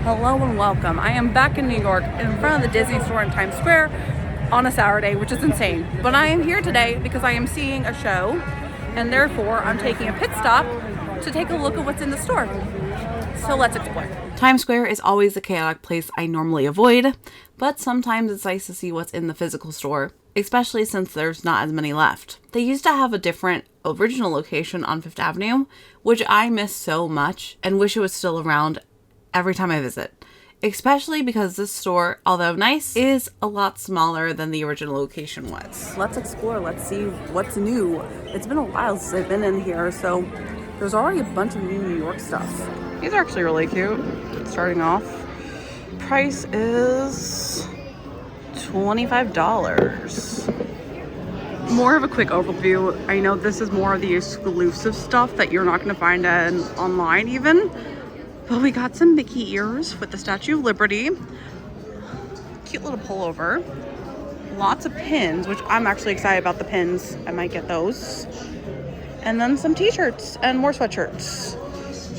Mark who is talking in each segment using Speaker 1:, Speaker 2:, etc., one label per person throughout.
Speaker 1: Hello and welcome. I am back in New York in front of the Disney store in Times Square on a Saturday, which is insane. But I am here today because I am seeing a show, and therefore I'm taking a pit stop to take a look at what's in the store. So let's explore. Times Square is always the chaotic place I normally avoid, but sometimes it's nice to see what's in the physical store, especially since there's not as many left. They used to have a different original location on Fifth Avenue, which I miss so much and wish it was still around every time I visit, especially because this store, although nice, is a lot smaller than the original location was. Let's explore. Let's see what's new. It's been a while since I've been in here, so there's already a bunch of New York stuff. These are actually really cute. Starting off, price is $25. More of a quick overview. I know this is more of the exclusive stuff that you're not going to find online even. But we got some Mickey ears with the Statue of Liberty. Cute little pullover. Lots of pins, which I'm actually excited about the pins. I might get those. And then some t-shirts and more sweatshirts.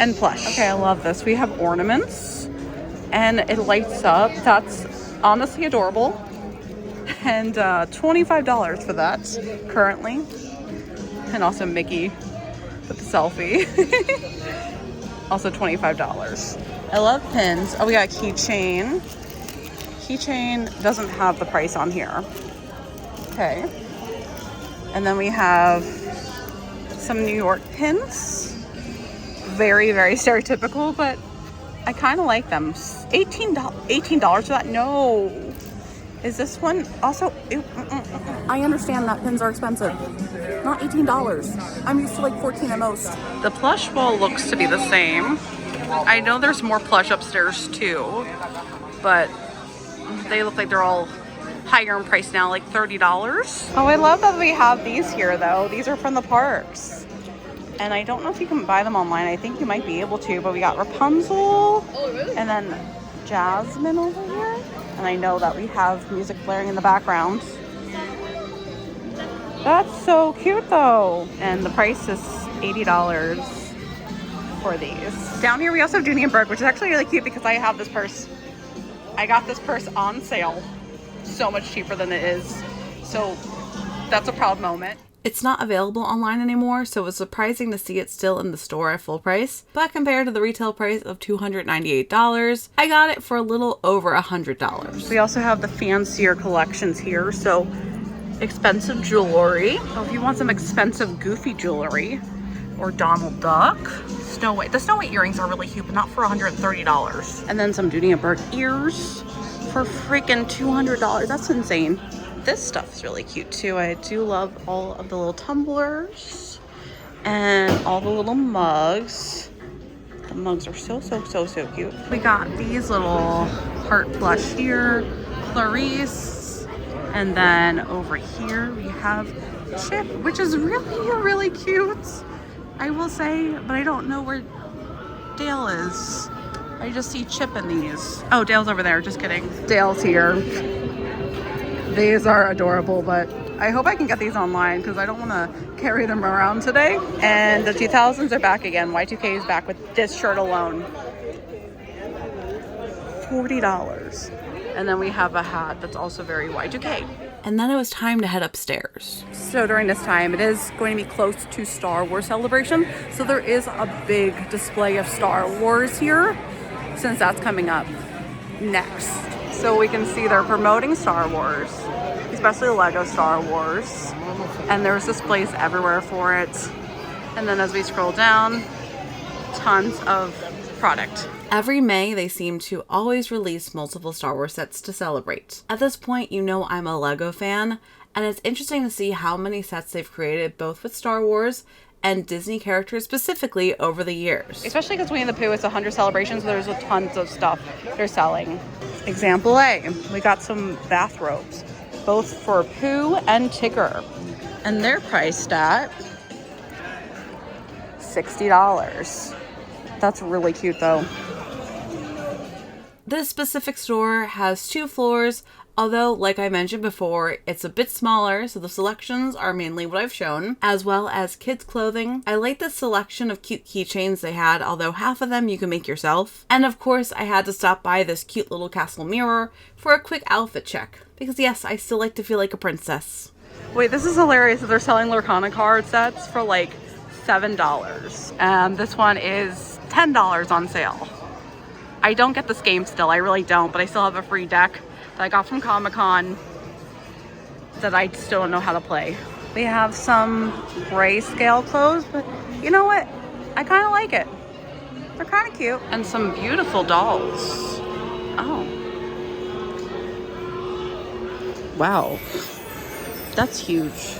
Speaker 1: And plush. Okay, I love this. We have ornaments. And it lights up. That's honestly adorable. And $25 for that currently. And also Mickey with the selfie. Also $25. I love pins. Oh, we got a keychain. Keychain doesn't have the price on here. Okay. And then we have some New York pins. Very, very stereotypical, but I kind of like them. $18 for that? No. Is this one also? I understand that pins are expensive. Not $18. I'm used to like $14 at most. The plush bowl looks to be the same. I know there's more plush upstairs too, but they look like they're all higher in price now, like $30. Oh, I love that we have these here though. These are from the parks. And I don't know if you can buy them online. I think you might be able to, but we got Rapunzel. Oh, really? And then Jasmine over here. And I know that we have music blaring in the background. That's so cute though. And the price is $80 for these. Down here we also have Dooney and Burke, which is actually really cute because I have this purse. I got this purse on sale. So much cheaper than it is. So that's a proud moment. It's not available online anymore, so it was surprising to see it still in the store at full price. But compared to the retail price of $298, I got it for a little over $100. We also have the fancier collections here, so expensive jewelry. So if you want some expensive goofy jewelry, or Donald Duck, Snow White. The Snow White earrings are really cute, but not for $130. And then some Dooney and Burke ears for freaking $200. That's insane. This stuff's really cute too. I do love all of the little tumblers and all the little mugs. The mugs are so cute. We got these little heart blush here, Clarice, and then over here we have Chip, which is really cute, I will say, but I don't know where Dale is. I just see Chip in these. Oh, Dale's over there, just kidding. Dale's here. These are adorable, but I hope I can get these online because I don't want to carry them around today. And the 2000s are back again. Y2K is back with this shirt alone. $40. And then we have a hat that's also very Y2K. And then it was time to head upstairs. So during this time, it is going to be close to Star Wars Celebration. So there is a big display of Star Wars here since that's coming up next. So we can see they're promoting Star Wars, especially Lego Star Wars. And there's displays everywhere for it. And then as we scroll down, tons of product. Every May, they seem to always release multiple Star Wars sets to celebrate. At this point, you know I'm a Lego fan, and it's interesting to see how many sets they've created both with Star Wars and Disney characters specifically over the years. Especially because Winnie the Pooh is 100 celebrations, so there's tons of stuff they're selling. Example A, we got some bathrobes, both for Pooh and Tigger. And they're priced at $60. That's really cute though.
Speaker 2: This specific store has 2 floors, although, like I mentioned before, it's a bit smaller, so the selections are mainly what I've shown, as well as kids' clothing. I like the selection of cute keychains they had, although half of them you can make yourself. And of course, I had to stop by this cute little castle mirror for a quick outfit check, because yes, I still like to feel like a princess.
Speaker 1: Wait, this is hilarious that they're selling Lorcana card sets for like $7. And this one is $10 on sale. I don't get this game still, I really don't, but I still have a free deck that I got from Comic-Con that I still don't know how to play. We have some grayscale clothes, but you know what? I kind of like it. They're kind of cute. And some beautiful dolls. Oh. Wow. That's huge.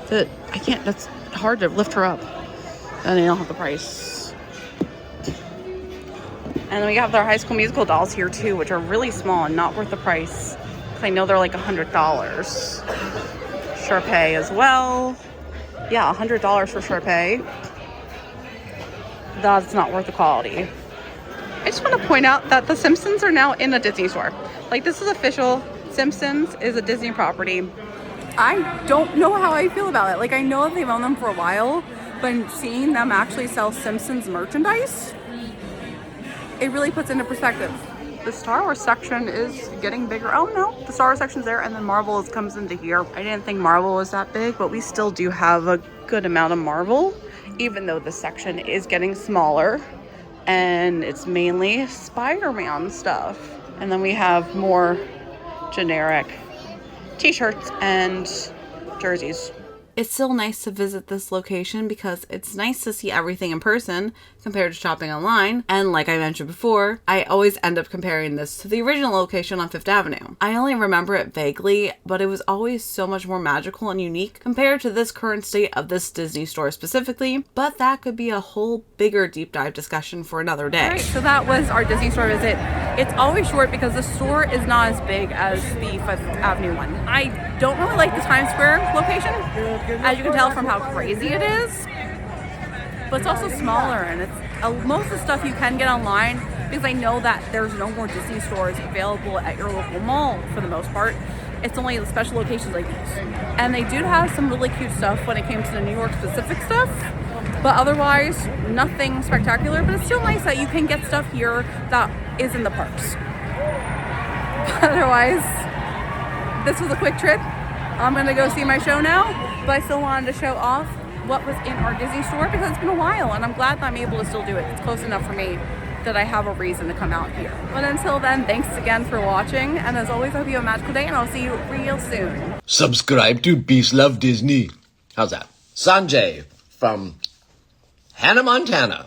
Speaker 1: That's hard to lift her up. And they don't have the price. And then we have their High School Musical dolls here too, which are really small and not worth the price. I know they're like $100. Sharpay as well. Yeah, $100 for Sharpay. That's not worth the quality. I just want to point out that the Simpsons are now in a Disney store. Like, this is official. Simpsons is a Disney property. I don't know how I feel about it. Like, I know that they've owned them for a while, but seeing them actually sell Simpsons merchandise, it really puts into perspective. The Star Wars section is getting bigger. Oh no, the Star Wars section's there, and then Marvel comes into here. I didn't think Marvel was that big, but we still do have a good amount of Marvel, even though the section is getting smaller, and it's mainly Spider-Man stuff. And then we have more generic t-shirts and jerseys.
Speaker 2: It's still nice to visit this location because it's nice to see everything in person compared to shopping online. And like I mentioned before, I always end up comparing this to the original location on 5th Avenue. I only remember it vaguely, but it was always so much more magical and unique compared to this current state of this Disney store specifically. But that could be a whole bigger deep dive discussion for another day.
Speaker 1: Alright, so that was our Disney store visit. It's always short because the store is not as big as the 5th Avenue one. I don't really like the Times Square location, as you can tell from how crazy it is, but it's also smaller, and it's most of the stuff you can get online, because I know that there's no more Disney stores available at your local mall for the most part. It's only the special locations like these, and they do have some really cute stuff when it came to the New York specific stuff, but otherwise nothing spectacular. But it's still nice that you can get stuff here that is in the parks. Otherwise, this was a quick trip. I'm gonna go see my show now, but I still wanted to show off what was in our Disney store because it's been a while, and I'm glad that I'm able to still do it. It's close enough for me that I have a reason to come out here. But until then, thanks again for watching, and as always, I hope you have a magical day, and I'll see you real soon.
Speaker 3: Subscribe to Peace Love Disney. How's that? Sanjay from Hannah, Montana.